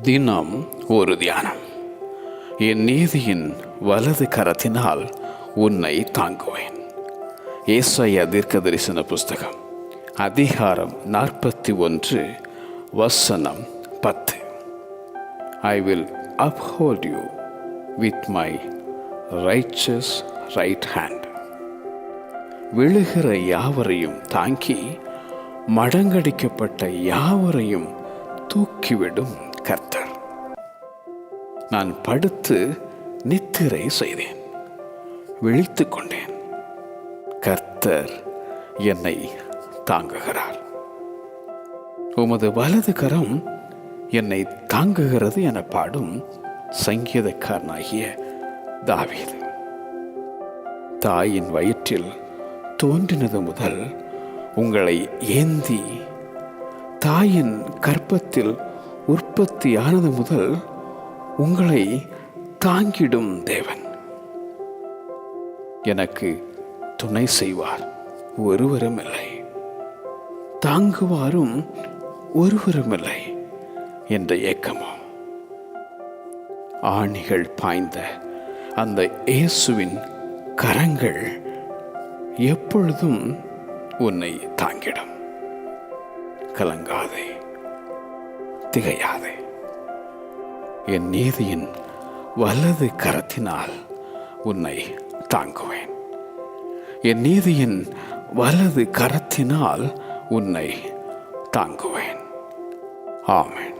தினம் ஒரு தியானம். என் நீதியின் வலது கரத்தினால் உன்னை தாங்குவேன். ஏசாயா தீர்க்கதரிசன புஸ்தகம் அதிகாரம் 41 வசனம் 10. I will uphold you with my righteous right hand. விழுகிற யாவரையும் தாங்கி மடங்கடிக்கப்பட்ட யாவரையும் தூக்கிவிடும் கர்த்தர். நான் படுத்து நித்திரை செய்தேன், விழித்து கொண்டேன். கர்த்தர் என்னை தாங்குகிறார். உமது வலது கரம் என்னை தாங்குகிறது என பாடும் சங்கீதக்காரனாகிய தாவீது. தாயின் வயிற்றில் தோன்றினது முதல் உங்களை ஏந்தி, தாயின் கர்ப்பத்தில் உற்பத்தியானது முதல் உங்களை தாங்கிடும் தேவன். எனக்கு துணை செய்வார் ஒருவரும் இல்லை, தாங்குவாரும் ஒருவரும் இல்லை என்ற ஏக்கமோ. ஆணிகள் பாய்ந்த அந்த இயேசுவின் கரங்கள் எப்பொழுதும் உன்னை தாங்கிடும். கலங்காதே, திகையாதே. என் நீதியின் வலது கரத்தினால் உன்னை தாங்குவேன். என் நீதியின் வலது கரத்தினால் உன்னை தாங்குவேன். ஆமென்.